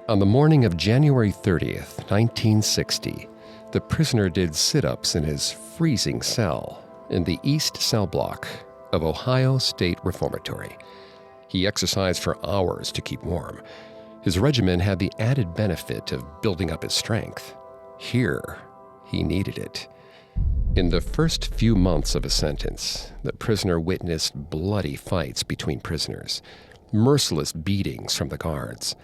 On the morning of January 30th, 1960, the prisoner did sit-ups in his freezing cell in the East Cell Block of Ohio State Reformatory. He exercised for hours to keep warm. His regimen had the added benefit of building up his strength. Here, he needed it. In the first few months of his sentence, the prisoner witnessed bloody fights between prisoners, merciless beatings from the guards,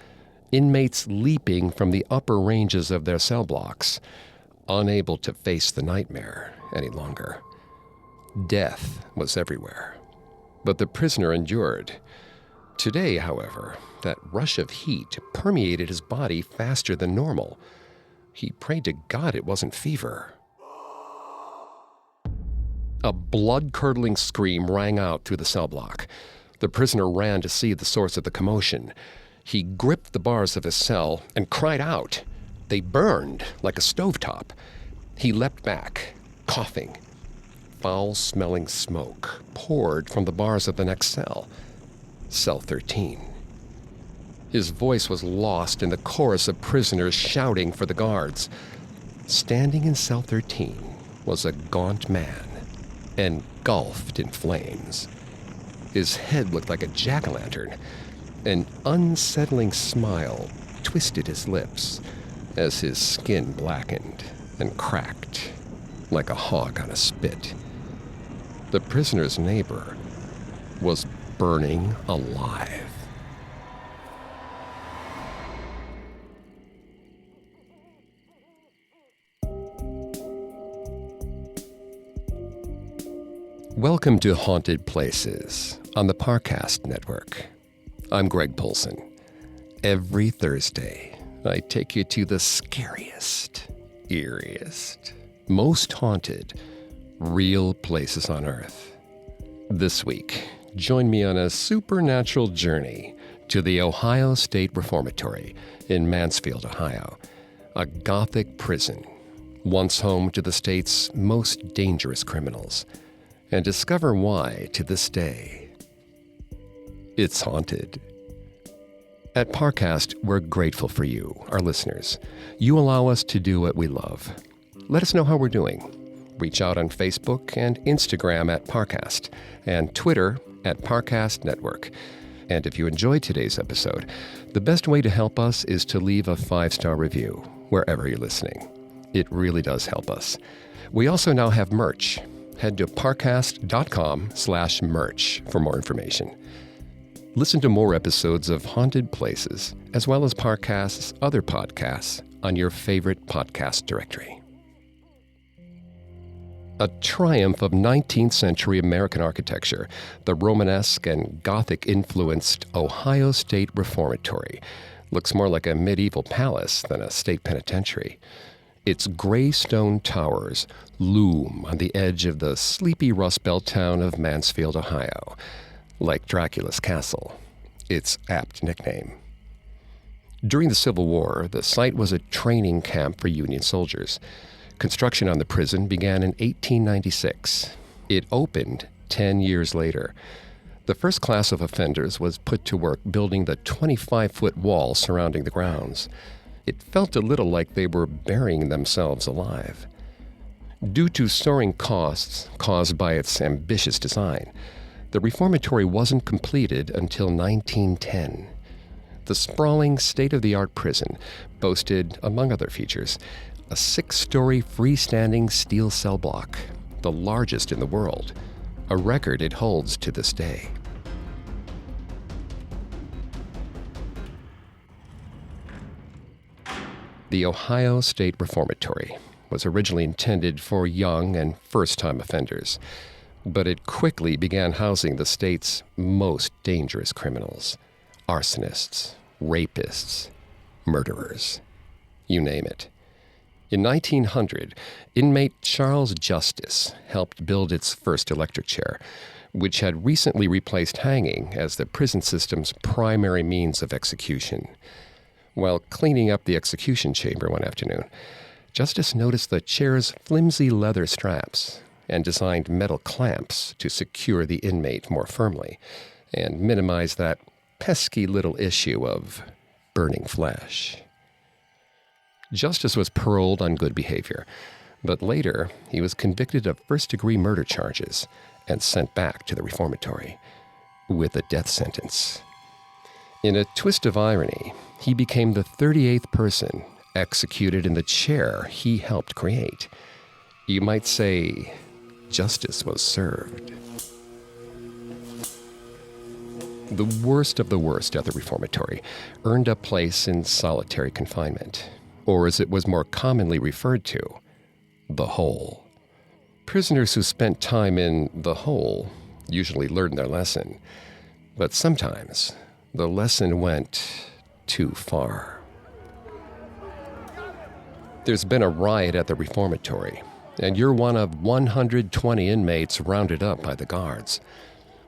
inmates leaping from the upper ranges of their cell blocks, unable to face the nightmare any longer. Death was everywhere, but the prisoner endured. Today, however, that rush of heat permeated his body faster than normal. He prayed to God it wasn't fever. A blood-curdling scream rang out through the cell block. The prisoner ran to see the source of the commotion. He gripped the bars of his cell and cried out. They burned like a stovetop. He leapt back, coughing. Foul-smelling smoke poured from the bars of the next cell, Cell 13. His voice was lost in the chorus of prisoners shouting for the guards. Standing in Cell 13 was a gaunt man, engulfed in flames. His head looked like a jack-o'-lantern. An unsettling smile twisted his lips as his skin blackened and cracked like a hog on a spit. The prisoner's neighbor was burning alive. Welcome to Haunted Places on the Parcast Network. I'm Greg Polson. Every Thursday, I take you to the scariest, eeriest, most haunted, real places on Earth. This week, join me on a supernatural journey to the Ohio State Reformatory in Mansfield, Ohio, a Gothic prison, once home to the state's most dangerous criminals, and discover why, to this day, it's haunted. At Parcast, we're grateful for you, our listeners. You allow us to do what we love. Let us know how we're doing. Reach out on Facebook and Instagram at Parcast, and Twitter at Parcast Network. And if you enjoyed today's episode, the best way to help us is to leave a 5-star review wherever you're listening. It really does help us. We also now have merch. Head to parcast.com/merch for more information. Listen to more episodes of Haunted Places, as well as Parcast's other podcasts on your favorite podcast directory. A triumph of 19th century American architecture, the Romanesque and Gothic-influenced Ohio State Reformatory looks more like a medieval palace than a state penitentiary. Its gray stone towers loom on the edge of the sleepy Rust Belt town of Mansfield, Ohio, like Dracula's castle, its apt nickname. During the Civil War, the site was a training camp for Union soldiers. Construction on the prison began in 1896. It opened 10 years later. The first class of offenders was put to work building the 25-foot wall surrounding the grounds. It felt a little like they were burying themselves alive. Due to soaring costs caused by its ambitious design, the reformatory wasn't completed until 1910. The sprawling, state-of-the-art prison boasted, among other features, a 6-story freestanding steel cell block, the largest in the world, a record it holds to this day. The Ohio State Reformatory was originally intended for young and first-time offenders, but it quickly began housing the state's most dangerous criminals, arsonists, rapists, murderers, you name it. In 1900, inmate Charles Justice helped build its first electric chair, which had recently replaced hanging as the prison system's primary means of execution. While cleaning up the execution chamber one afternoon, Justice noticed the chair's flimsy leather straps and designed metal clamps to secure the inmate more firmly and minimize that pesky little issue of burning flesh. Justice was paroled on good behavior, but later he was convicted of first-degree murder charges and sent back to the reformatory with a death sentence. In a twist of irony, he became the 38th person executed in the chair he helped create. You might say justice was served. The worst of the worst at the reformatory earned a place in solitary confinement, or as it was more commonly referred to, the hole. Prisoners who spent time in the hole usually learned their lesson, but sometimes the lesson went too far. There's been a riot at the reformatory, and you're one of 120 inmates rounded up by the guards.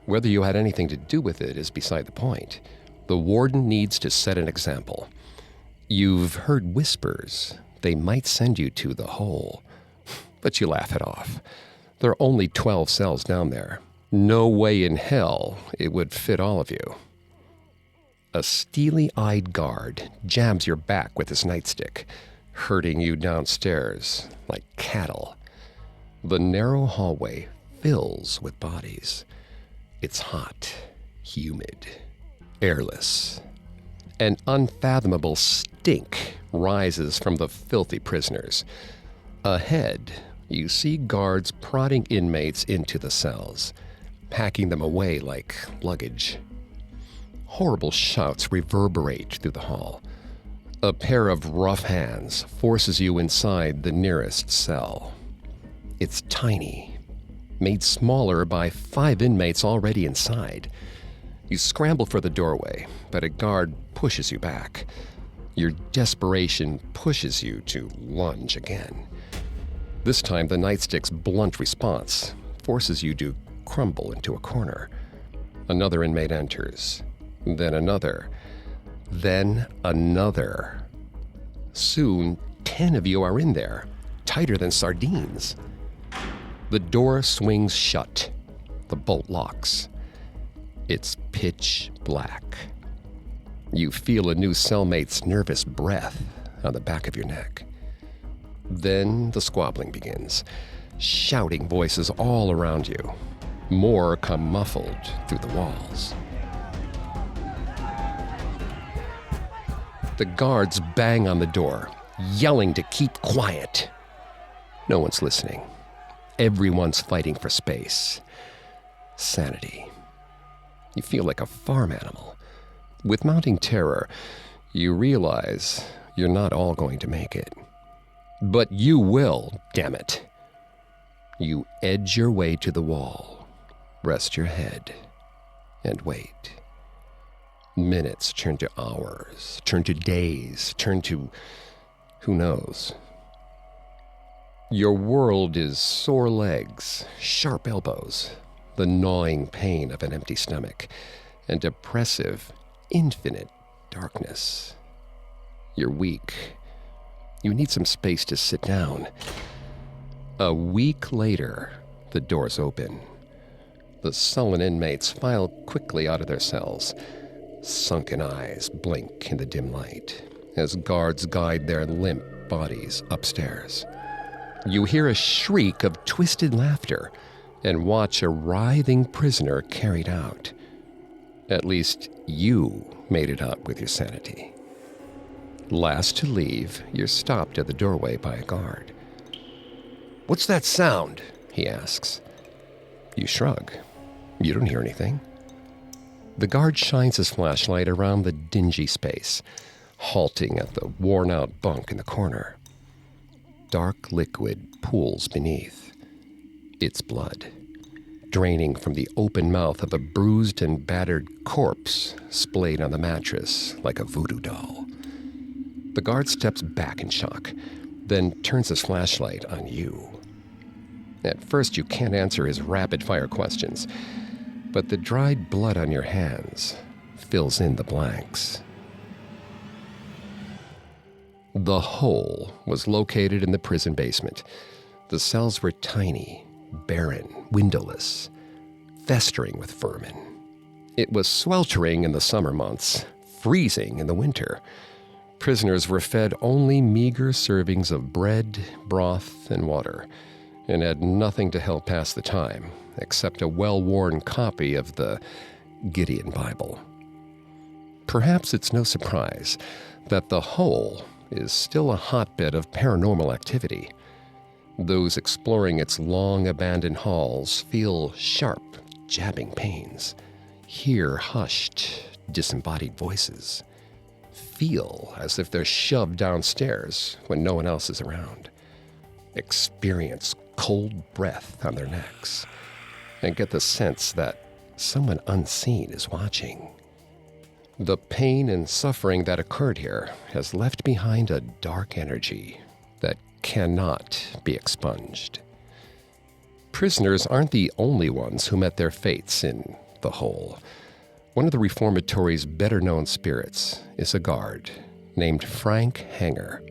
Whether you had anything to do with it is beside the point. The warden needs to set an example. You've heard whispers they might send you to the hole, but you laugh it off. There are only 12 cells down there. No way in hell it would fit all of you. A steely-eyed guard jabs your back with his nightstick, herding you downstairs like cattle. The narrow hallway fills with bodies. It's hot, humid, airless. An unfathomable stink rises from the filthy prisoners. Ahead, you see guards prodding inmates into the cells, packing them away like luggage. Horrible shouts reverberate through the hall. A pair of rough hands forces you inside the nearest cell. It's tiny, made smaller by 5 inmates already inside. You scramble for the doorway, but a guard pushes you back. Your desperation pushes you to lunge again. This time, the nightstick's blunt response forces you to crumble into a corner. Another inmate enters, then another. Then another. Soon, 10 of you are in there, tighter than sardines. The door swings shut. The bolt locks. It's pitch black. You feel a new cellmate's nervous breath on the back of your neck. Then the squabbling begins. Shouting voices all around you. More come muffled through the walls. The guards bang on the door, yelling to keep quiet. No one's listening. Everyone's fighting for space. Sanity. You feel like a farm animal. With mounting terror, you realize you're not all going to make it. But you will, damn it. You edge your way to the wall, rest your head, and wait. Minutes turn to hours, turn to days, turn to who knows. Your world is sore legs, sharp elbows, the gnawing pain of an empty stomach, and oppressive, infinite darkness. You're weak. You need some space to sit down. A week later, the doors open. The sullen inmates file quickly out of their cells. Sunken eyes blink in the dim light as guards guide their limp bodies upstairs. You hear a shriek of twisted laughter and watch a writhing prisoner carried out. At least you made it up with your sanity. Last to leave, you're stopped at the doorway by a guard. "What's that sound?" he asks. You shrug. You don't hear anything. The guard shines his flashlight around the dingy space, halting at the worn-out bunk in the corner. Dark liquid pools beneath. It's blood, draining from the open mouth of a bruised and battered corpse splayed on the mattress like a voodoo doll. The guard steps back in shock, then turns his flashlight on you. At first, you can't answer his rapid-fire questions, but the dried blood on your hands fills in the blanks. The hole was located in the prison basement. The cells were tiny, barren, windowless, festering with vermin. It was sweltering in the summer months, freezing in the winter. Prisoners were fed only meager servings of bread, broth, and water, and had nothing to help pass the time except a well-worn copy of the Gideon Bible. Perhaps it's no surprise that the Hole is still a hotbed of paranormal activity. Those exploring its long-abandoned halls feel sharp, jabbing pains, hear hushed, disembodied voices, feel as if they're shoved downstairs when no one else is around, experience cold breath on their necks, and get the sense that someone unseen is watching. The pain and suffering that occurred here has left behind a dark energy that cannot be expunged. Prisoners aren't the only ones who met their fates in the Hole. One of the reformatory's better-known spirits is a guard named Frank Hanger.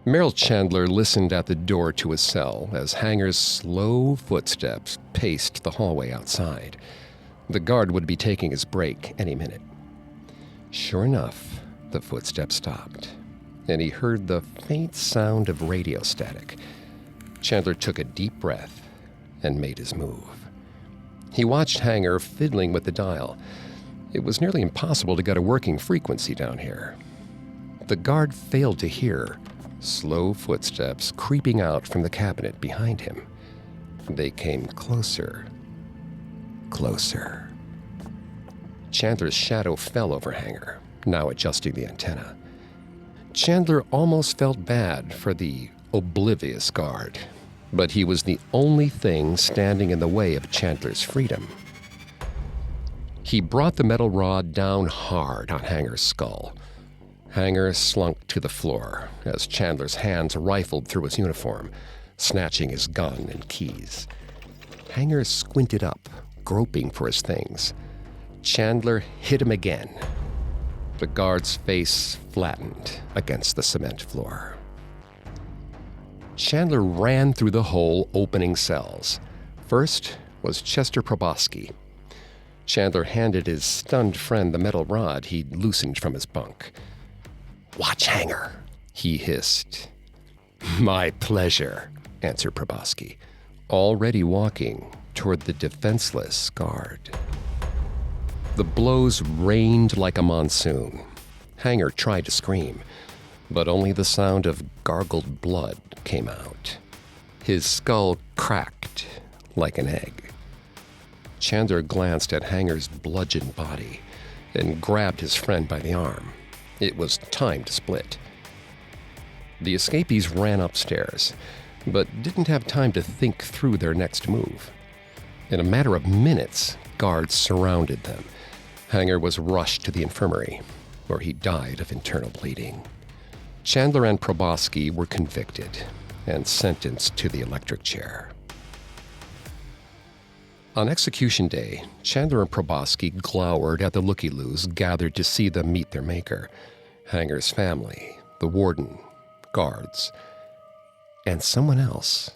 Merrill Chandler listened at the door to his cell as Hanger's slow footsteps paced the hallway outside. The guard would be taking his break any minute. Sure enough, the footsteps stopped, and he heard the faint sound of radio static. Chandler took a deep breath and made his move. He watched Hanger fiddling with the dial. It was nearly impossible to get a working frequency down here. The guard failed to hear slow footsteps creeping out from the cabinet behind him. They came closer, closer. Chandler's shadow fell over Hanger, now adjusting the antenna. Chandler almost felt bad for the oblivious guard, but he was the only thing standing in the way of Chandler's freedom. He brought the metal rod down hard on Hanger's skull. Hanger slunk to the floor as Chandler's hands rifled through his uniform, snatching his gun and keys. Hanger squinted up, groping for his things. Chandler hit him again. The guard's face flattened against the cement floor. Chandler ran through the Hole opening cells. First was Chester Probosky. Chandler handed his stunned friend the metal rod he'd loosened from his bunk. "Watch Hanger," he hissed. "My pleasure," answered Probosky, already walking toward the defenseless guard. The blows rained like a monsoon. Hanger tried to scream, but only the sound of gargled blood came out. His skull cracked like an egg. Chandler glanced at Hanger's bludgeoned body and grabbed his friend by the arm. It was time to split. The escapees ran upstairs, but didn't have time to think through their next move. In a matter of minutes, guards surrounded them. Hanger was rushed to the infirmary, where he died of internal bleeding. Chandler and Probosky were convicted and sentenced to the electric chair. On execution day, Chandler and Probosky glowered at the looky-loos gathered to see them meet their maker. Hanger's family, the warden, guards, and someone else.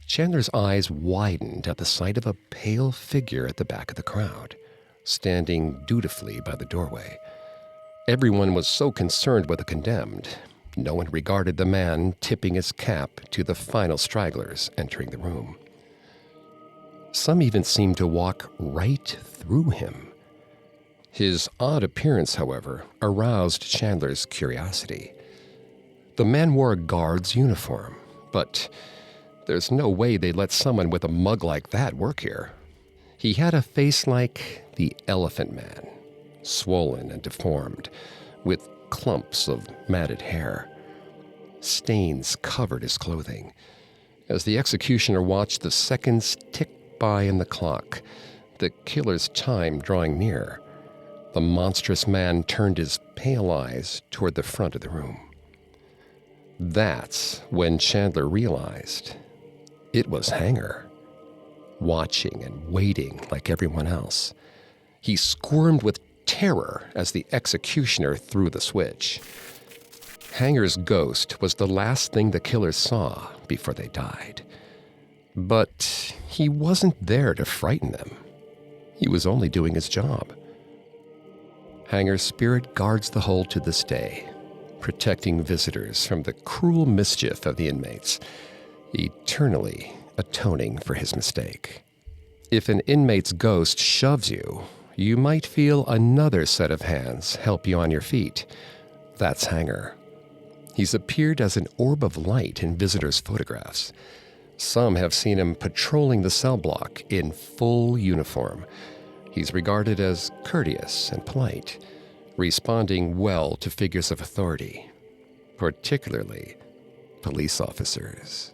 Chandler's eyes widened at the sight of a pale figure at the back of the crowd, standing dutifully by the doorway. Everyone was so concerned with the condemned, no one regarded the man tipping his cap to the final stragglers entering the room. Some even seemed to walk right through him. His odd appearance, however, aroused Chandler's curiosity. The man wore a guard's uniform, but there's no way they'd let someone with a mug like that work here. He had a face like the Elephant Man, swollen and deformed, with clumps of matted hair. Stains covered his clothing. As the executioner watched the seconds tick by in the clock, the killer's time drawing near, the monstrous man turned his pale eyes toward the front of the room. That's when Chandler realized it was Hanger, watching and waiting like everyone else. He squirmed with terror as the executioner threw the switch. Hanger's ghost was the last thing the killers saw before they died. But he wasn't there to frighten them. He was only doing his job. Hanger's spirit guards the hole to this day, protecting visitors from the cruel mischief of the inmates, eternally atoning for his mistake. If an inmate's ghost shoves you, you might feel another set of hands help you on your feet. That's Hanger. He's appeared as an orb of light in visitors' photographs. Some have seen him patrolling the cell block in full uniform. He's regarded as courteous and polite, responding well to figures of authority, particularly police officers.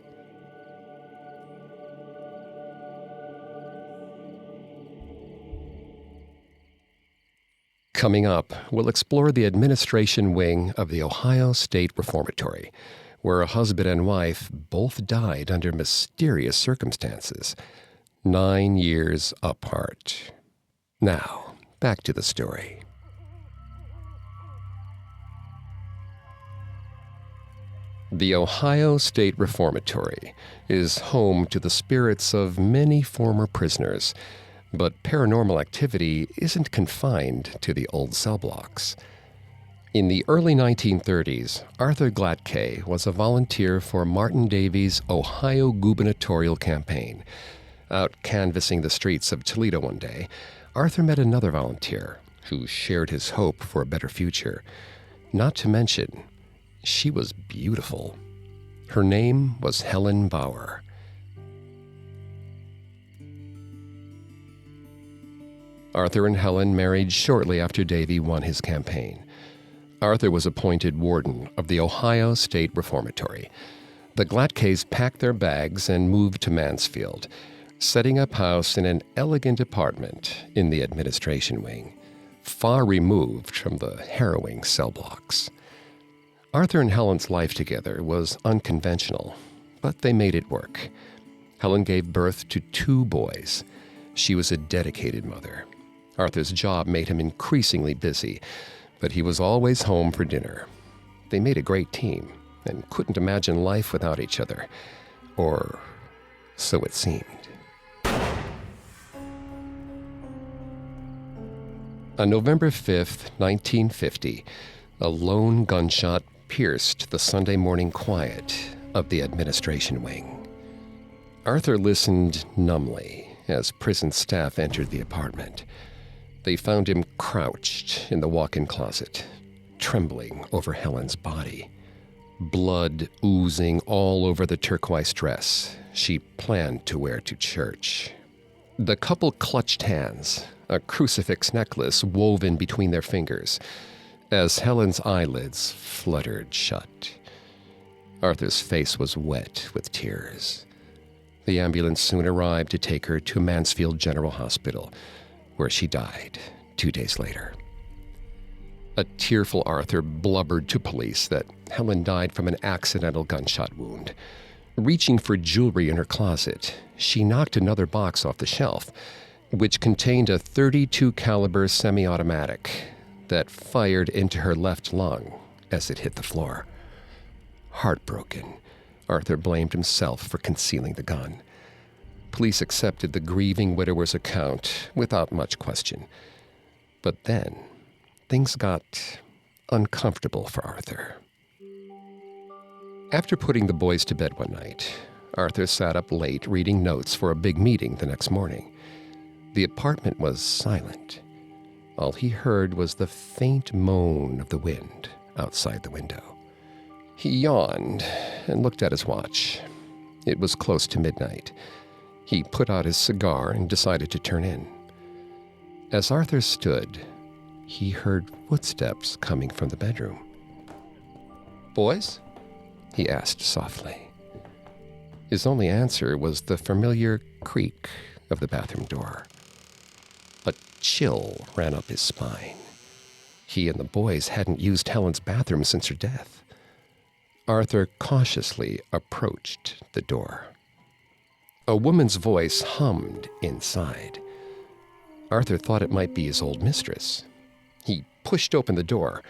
Coming up, we'll explore the administration wing of the Ohio State Reformatory, where a husband and wife both died under mysterious circumstances, 9 years apart. Now, back to the story. The Ohio State Reformatory is home to the spirits of many former prisoners, but paranormal activity isn't confined to the old cell blocks. In the early 1930s, Arthur Glatkay was a volunteer for Martin Davies' Ohio gubernatorial campaign. Out canvassing the streets of Toledo one day, Arthur met another volunteer who shared his hope for a better future. Not to mention, she was beautiful. Her name was Helen Bauer. Arthur and Helen married shortly after Davy won his campaign. Arthur was appointed warden of the Ohio State Reformatory. The Glatkays packed their bags and moved to Mansfield, setting up house in an elegant apartment in the administration wing, far removed from the harrowing cell blocks. Arthur and Helen's life together was unconventional, but they made it work. Helen gave birth to 2 boys. She was a dedicated mother. Arthur's job made him increasingly busy, but he was always home for dinner. They made a great team and couldn't imagine life without each other, or so it seemed. On November 5th, 1950, a lone gunshot pierced the Sunday morning quiet of the administration wing. Arthur listened numbly as prison staff entered the apartment. They found him crouched in the walk-in closet, trembling over Helen's body, blood oozing all over the turquoise dress she planned to wear to church. The couple clutched hands, a crucifix necklace woven between their fingers, as Helen's eyelids fluttered shut. Arthur's face was wet with tears. The ambulance soon arrived to take her to Mansfield General Hospital, where she died 2 days later. A tearful Arthur blubbered to police that Helen died from an accidental gunshot wound. Reaching for jewelry in her closet, she knocked another box off the shelf, which contained a .32 caliber semi-automatic that fired into her left lung as it hit the floor. Heartbroken, Arthur blamed himself for concealing the gun. Police accepted the grieving widower's account without much question. But then, things got uncomfortable for Arthur. After putting the boys to bed one night, Arthur sat up late reading notes for a big meeting the next morning. The apartment was silent. All he heard was the faint moan of the wind outside the window. He yawned and looked at his watch. It was close to midnight. He put out his cigar and decided to turn in. As Arthur stood, he heard footsteps coming from the bedroom. "Boys?" he asked softly. His only answer was the familiar creak of the bathroom door. A chill ran up his spine. He and the boys hadn't used Helen's bathroom since her death. Arthur cautiously approached the door. A woman's voice hummed inside. Arthur thought it might be his old mistress. He pushed open the door.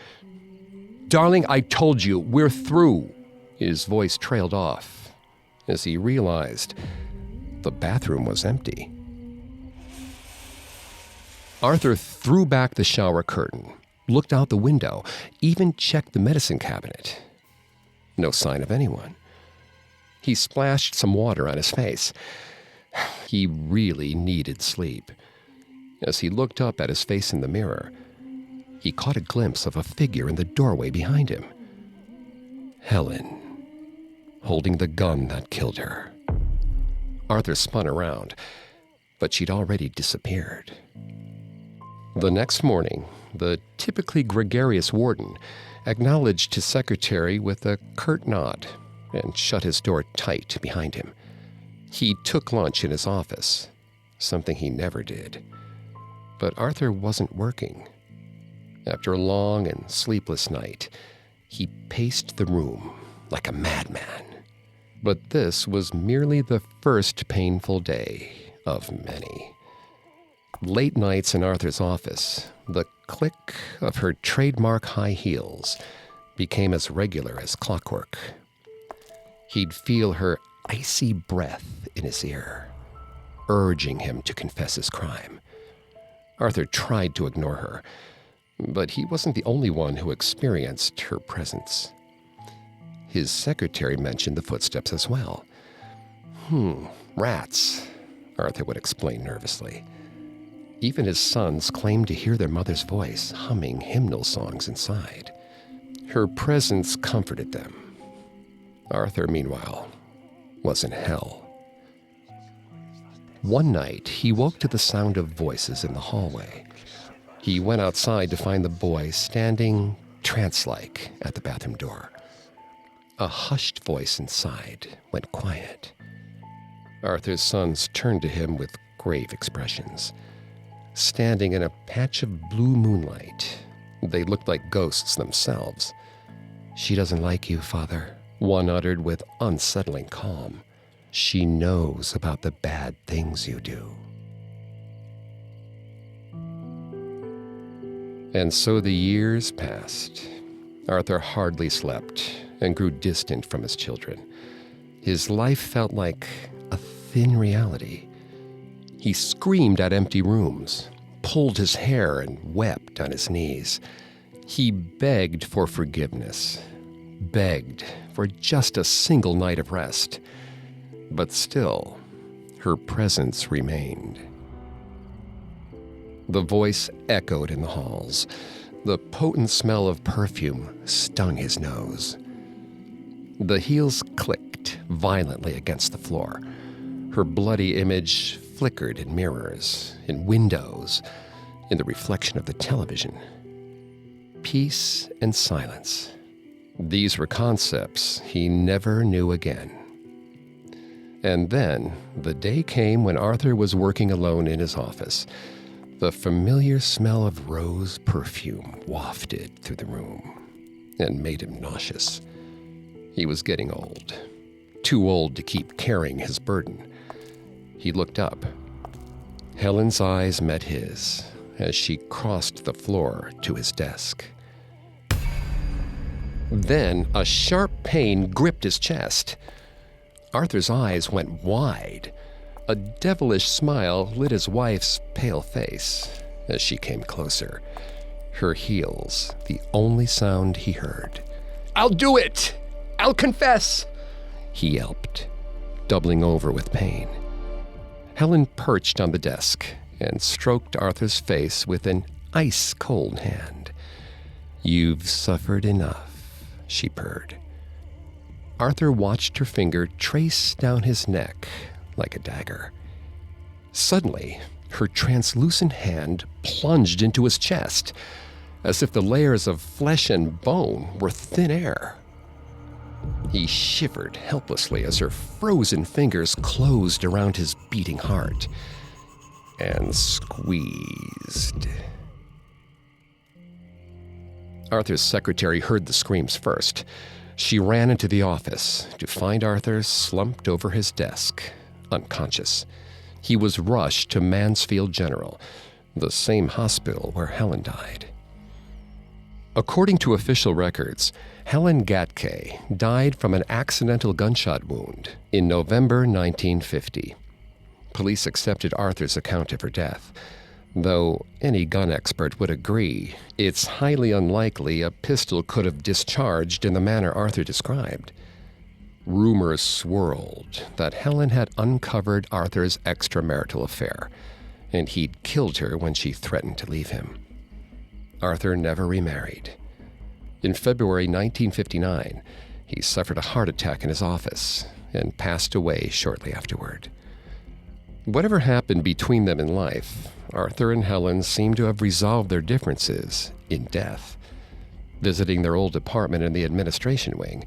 Darling, I told you, we're through. His voice trailed off as he realized the bathroom was empty. Arthur threw back the shower curtain, looked out the window, even checked the medicine cabinet. No sign of anyone. He splashed some water on his face. He really needed sleep. As he looked up at his face in the mirror, he caught a glimpse of a figure in the doorway behind him. Helen, holding the gun that killed her. Arthur spun around, but she'd already disappeared. The next morning, the typically gregarious warden acknowledged his secretary with a curt nod and shut his door tight behind him. He took lunch in his office, something he never did. But Arthur wasn't working. After a long and sleepless night, he paced the room like a madman. But this was merely the first painful day of many. Late nights in Arthur's office, the click of her trademark high heels became as regular as clockwork. He'd feel her icy breath in his ear, urging him to confess his crime. Arthur tried to ignore her, but he wasn't the only one who experienced her presence. His secretary mentioned the footsteps as well. Rats, Arthur would explain nervously. Even his sons claimed to hear their mother's voice humming hymnal songs inside. Her presence comforted them. Arthur, meanwhile, was in hell. One night, he woke to the sound of voices in the hallway. He went outside to find the boy standing trance-like at the bathroom door. A hushed voice inside went quiet. Arthur's sons turned to him with grave expressions. Standing in a patch of blue moonlight, they looked like ghosts themselves. "She doesn't like you, Father," one uttered with unsettling calm. "She knows about the bad things you do." And so the years passed. Arthur hardly slept and grew distant from his children. His life felt like a thin reality. He screamed at empty rooms, pulled his hair, and wept on his knees. He begged for forgiveness, begged for just a single night of rest. But still, her presence remained. The voice echoed in the halls. The potent smell of perfume stung his nose. The heels clicked violently against the floor. Her bloody image flickered in mirrors, in windows, in the reflection of the television. Peace and silence. These were concepts he never knew again. And then, the day came when Arthur was working alone in his office. The familiar smell of rose perfume wafted through the room and made him nauseous. He was getting old, too old to keep carrying his burden. He looked up. Helen's eyes met his as she crossed the floor to his desk. Then a sharp pain gripped his chest. Arthur's eyes went wide. A devilish smile lit his wife's pale face as she came closer, her heels the only sound he heard. "I'll do it! I'll confess!" he yelped, doubling over with pain. Helen perched on the desk and stroked Arthur's face with an ice-cold hand. "You've suffered enough," she purred. Arthur watched her finger trace down his neck like a dagger. Suddenly, her translucent hand plunged into his chest, as if the layers of flesh and bone were thin air. He shivered helplessly as her frozen fingers closed around his beating heart and squeezed. Arthur's secretary heard the screams first. She ran into the office to find Arthur slumped over his desk, unconscious. He was rushed to Mansfield General, the same hospital where Helen died. According to official records, Helen Gatke died from an accidental gunshot wound in November 1950. Police accepted Arthur's account of her death, though any gun expert would agree it's highly unlikely a pistol could have discharged in the manner Arthur described. Rumors swirled that Helen had uncovered Arthur's extramarital affair, and he'd killed her when she threatened to leave him. Arthur never remarried. In February 1959, he suffered a heart attack in his office and passed away shortly afterward. Whatever happened between them in life, Arthur and Helen seem to have resolved their differences in death. Visiting their old apartment in the administration wing,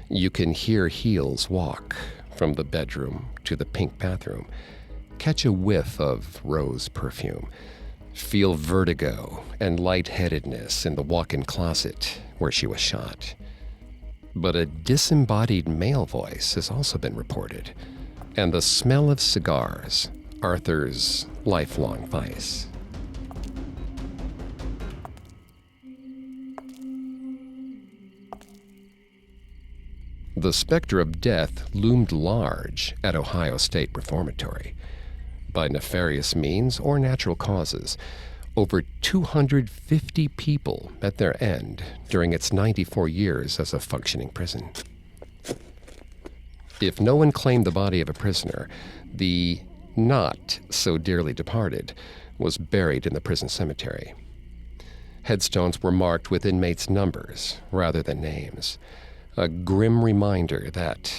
you can hear heels walk from the bedroom to the pink bathroom, catch a whiff of rose perfume, feel vertigo and lightheadedness in the walk-in closet where she was shot. But a disembodied male voice has also been reported, and the smell of cigars, Arthur's lifelong vice. The specter of death loomed large at Ohio State Reformatory. By nefarious means or natural causes, over 250 people met their end during its 94 years as a functioning prison. If no one claimed the body of a prisoner, the not so dearly departed was buried in the prison cemetery. Headstones were marked with inmates' numbers rather than names, a grim reminder that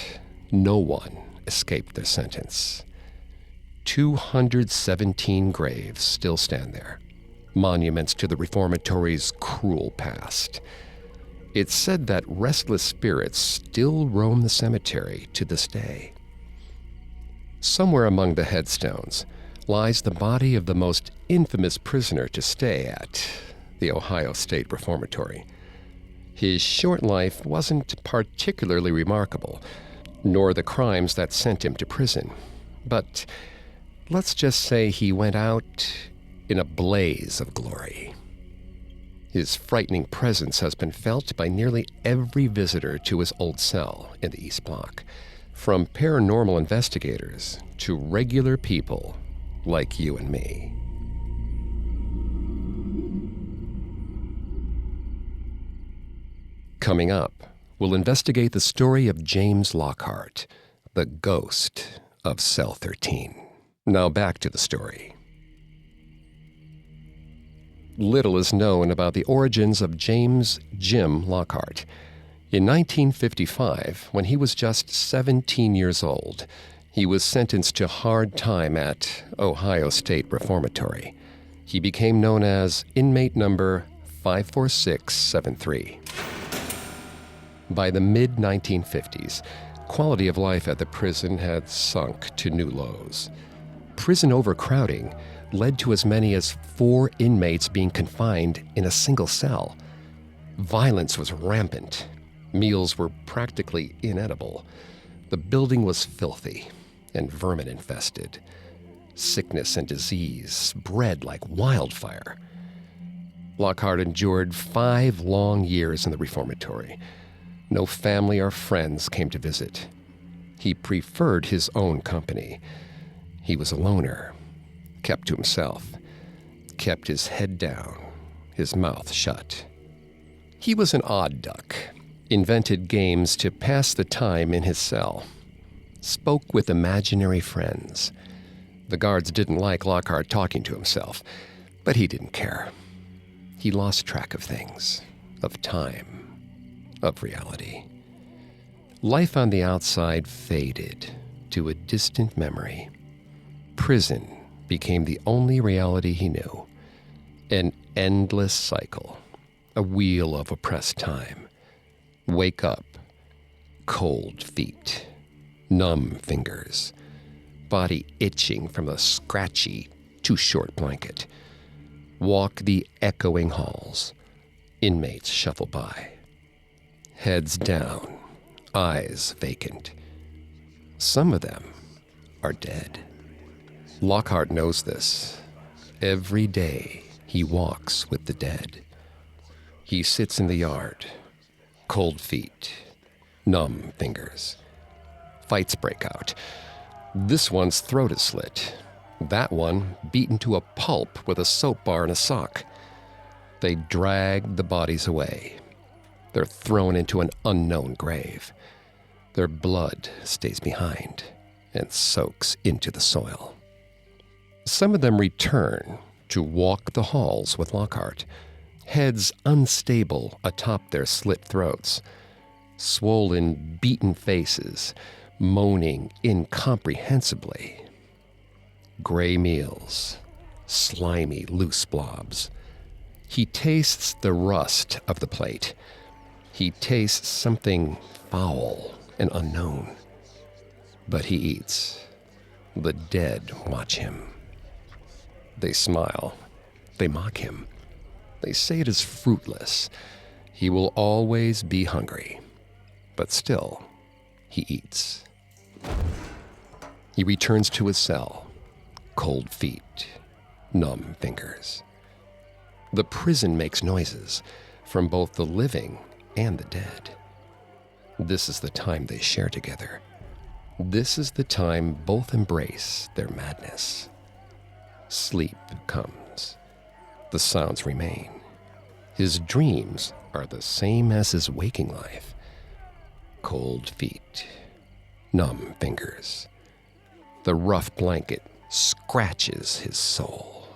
no one escaped their sentence. 217 graves still stand there, monuments to the reformatory's cruel past. It's said that restless spirits still roam the cemetery to this day. Somewhere among the headstones lies the body of the most infamous prisoner to stay at the Ohio State Reformatory. His short life wasn't particularly remarkable, nor the crimes that sent him to prison. But let's just say he went out in a blaze of glory. His frightening presence has been felt by nearly every visitor to his old cell in the East Block, from paranormal investigators to regular people like you and me. Coming up, we'll investigate the story of James Lockhart, the ghost of Cell 13. Now back to the story. Little is known about the origins of James Jim Lockhart. In 1955, when he was just 17 years old, he was sentenced to hard time at Ohio State Reformatory. He became known as inmate number 54673. By the mid-1950s, quality of life at the prison had sunk to new lows. Prison overcrowding led to as many as 4 inmates being confined in a single cell. Violence was rampant. Meals were practically inedible. The building was filthy and vermin-infested. Sickness and disease spread like wildfire. Lockhart endured 5 long years in the reformatory. No family or friends came to visit. He preferred his own company. He was a loner, kept to himself, kept his head down, his mouth shut. He was an odd duck, invented games to pass the time in his cell, spoke with imaginary friends. The guards didn't like Lockhart talking to himself, but he didn't care. He lost track of things, of time, of reality. Life on the outside faded to a distant memory. Prison became the only reality he knew. An endless cycle, a wheel of oppressed time. Wake up, cold feet, numb fingers, body itching from a scratchy, too short blanket. Walk the echoing halls. Inmates shuffle by. Heads down, eyes vacant. Some of them are dead. Lockhart knows this. Every day he walks with the dead. He sits in the yard. Cold feet. Numb fingers. Fights break out. This one's throat is slit. That one beaten to a pulp with a soap bar and a sock. They drag the bodies away. They're thrown into an unknown grave. Their blood stays behind and soaks into the soil. Some of them return to walk the halls with Lockhart, heads unstable atop their slit throats, swollen, beaten faces, moaning incomprehensibly. Gray meals, slimy, loose blobs. He tastes the rust of the plate. He tastes something foul and unknown. But he eats. The dead watch him. They smile. They mock him. They say it is fruitless. He will always be hungry. But still, he eats. He returns to his cell. Cold feet, numb fingers. The prison makes noises from both the living and the dead. This is the time they share together. This is the time both embrace their madness. Sleep comes. The sounds remain. His dreams are the same as his waking life. Cold feet, numb fingers. The rough blanket scratches his soul.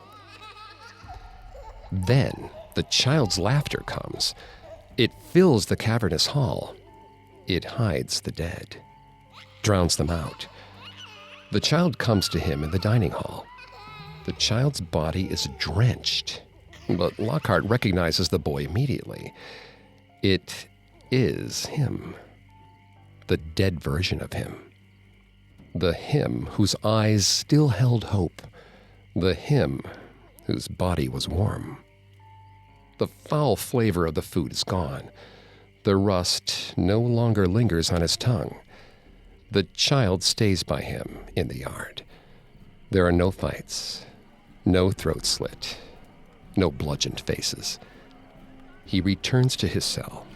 Then the child's laughter comes. It fills the cavernous hall. It hides the dead, drowns them out. The child comes to him in the dining hall. The child's body is drenched, but Lockhart recognizes the boy immediately. It is him, the dead version of him. The him whose eyes still held hope. The him whose body was warm. The foul flavor of the food is gone. The rust no longer lingers on his tongue. The child stays by him in the yard. There are no fights, no throat slit, no bludgeoned faces. He returns to his cell.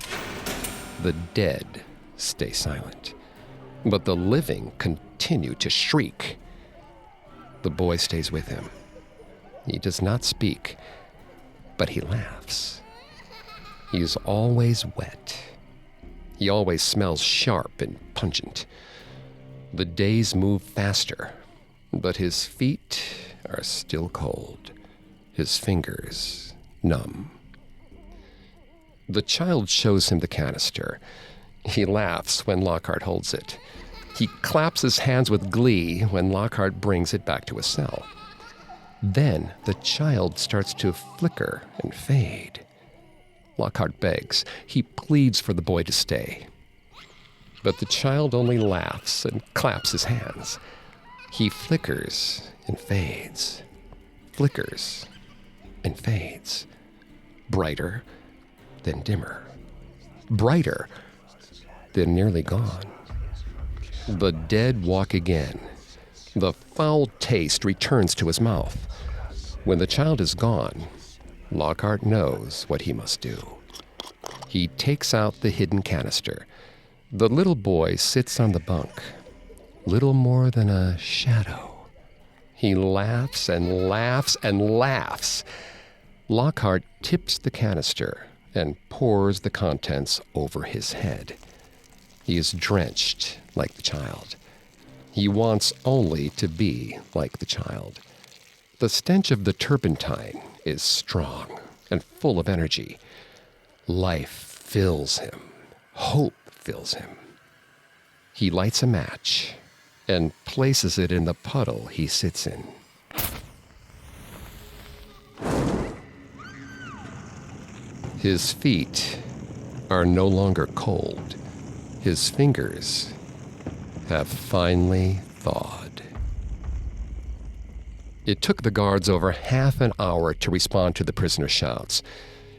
The dead stay silent, but the living continue to shriek. The boy stays with him. He does not speak, but he laughs. He is always wet. He always smells sharp and pungent. The days move faster, but his feet are still cold, his fingers numb. The child shows him the canister. He laughs when Lockhart holds it. He claps his hands with glee when Lockhart brings it back to his cell. Then the child starts to flicker and fade. Lockhart begs. He pleads for the boy to stay. But the child only laughs and claps his hands. He flickers and fades, flickers and fades, brighter, then dimmer, brighter, then nearly gone. The dead walk again. The foul taste returns to his mouth. When the child is gone, Lockhart knows what he must do. He takes out the hidden canister. The little boy sits on the bunk, little more than a shadow. He laughs and laughs and laughs. Lockhart tips the canister and pours the contents over his head. He is drenched like the child. He wants only to be like the child. The stench of the turpentine is strong and full of energy. Life fills him. Hope fills him. He lights a match and places it in the puddle he sits in. His feet are no longer cold. His fingers have finally thawed. It took the guards over half an hour to respond to the prisoner's shouts.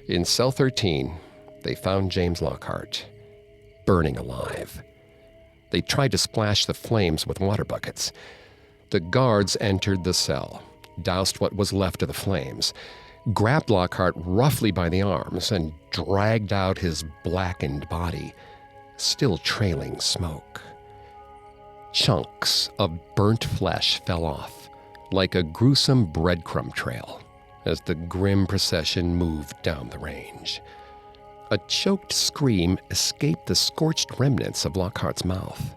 In cell 13, they found James Lockhart, burning alive. They tried to splash the flames with water buckets. The guards entered the cell, doused what was left of the flames, grabbed Lockhart roughly by the arms and dragged out his blackened body, still trailing smoke. Chunks of burnt flesh fell off, like a gruesome breadcrumb trail, as the grim procession moved down the range. A choked scream escaped the scorched remnants of Lockhart's mouth.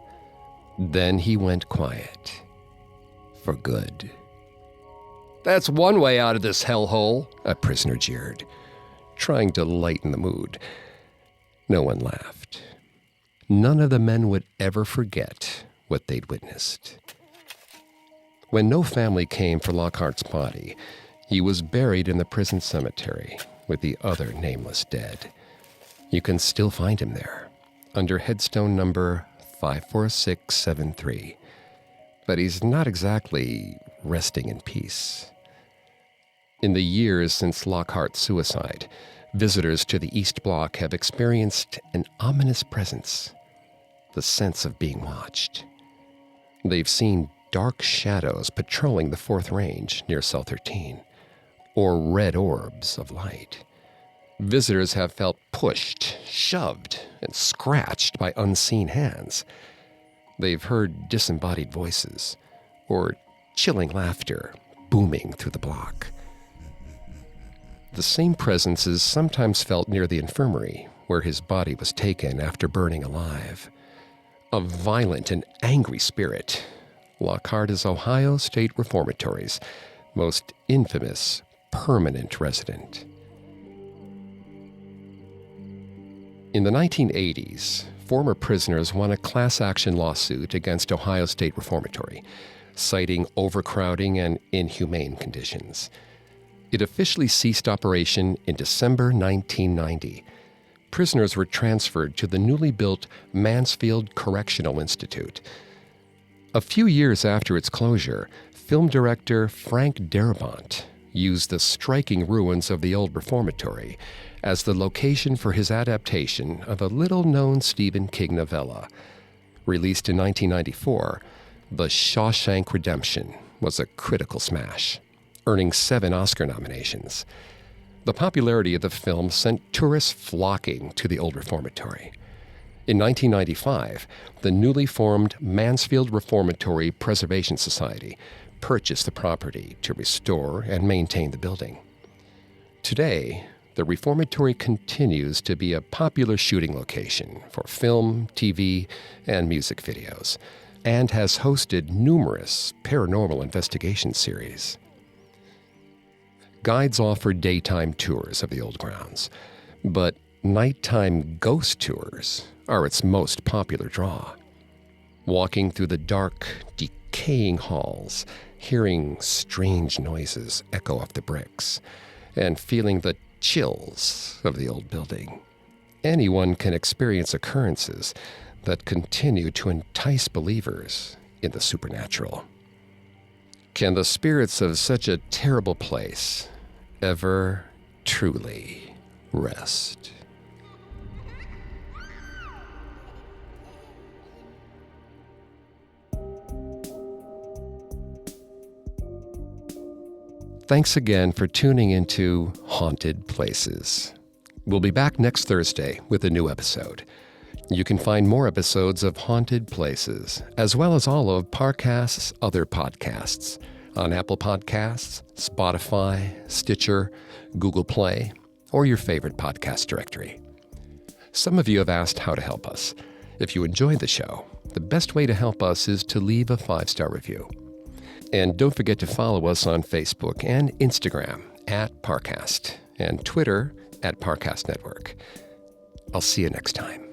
Then he went quiet. For good. "That's one way out of this hellhole," a prisoner jeered, trying to lighten the mood. No one laughed. None of the men would ever forget what they'd witnessed. When no family came for Lockhart's body, he was buried in the prison cemetery with the other nameless dead. You can still find him there, under headstone number 54673. But he's not exactly resting in peace. In the years since Lockhart's suicide, visitors to the East Block have experienced an ominous presence, the sense of being watched. They've seen dark shadows patrolling the Fourth Range near Cell 13, or red orbs of light. Visitors have felt pushed, shoved, and scratched by unseen hands. They've heard disembodied voices, or chilling laughter booming through the block. The same presence is sometimes felt near the infirmary, where his body was taken after burning alive. A violent and angry spirit, Lockhart is Ohio State Reformatory's most infamous permanent resident. In the 1980s, former prisoners won a class action lawsuit against Ohio State Reformatory, citing overcrowding and inhumane conditions. It officially ceased operation in December 1990. Prisoners were transferred to the newly built Mansfield Correctional Institute. A few years after its closure, film director Frank Darabont used the striking ruins of the old reformatory as the location for his adaptation of a little-known Stephen King novella. Released in 1994, The Shawshank Redemption was a critical smash, earning 7 Oscar nominations. The popularity of the film sent tourists flocking to the old reformatory. In 1995, the newly formed Mansfield Reformatory Preservation Society purchased the property to restore and maintain the building. Today, the reformatory continues to be a popular shooting location for film, TV, and music videos, and has hosted numerous paranormal investigation series. Guides offer daytime tours of the old grounds, but nighttime ghost tours are its most popular draw. Walking through the dark, decaying halls, hearing strange noises echo off the bricks, and feeling the chills of the old building, anyone can experience occurrences that continue to entice believers in the supernatural. Can the spirits of such a terrible place ever truly rest? Thanks again for tuning into Haunted Places. We'll be back next Thursday with a new episode. You can find more episodes of Haunted Places, as well as all of Parcast's other podcasts, on Apple Podcasts, Spotify, Stitcher, Google Play, or your favorite podcast directory. Some of you have asked how to help us. If you enjoy the show, the best way to help us is to leave a 5-star review. And don't forget to follow us on Facebook and Instagram at Parcast, and Twitter at Parcast Network. I'll see you next time.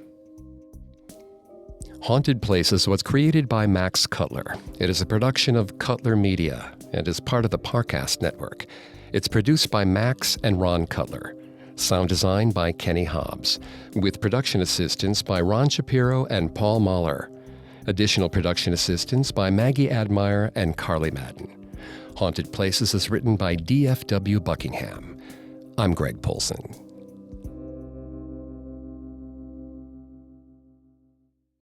Haunted Places was created by Max Cutler. It is a production of Cutler Media and is part of the Parcast Network. It's produced by Max and Ron Cutler. Sound design by Kenny Hobbs, with production assistance by Ron Shapiro and Paul Mahler. Additional production assistance by Maggie Admire and Carly Madden. Haunted Places is written by D.F.W. Buckingham. I'm Greg Polson.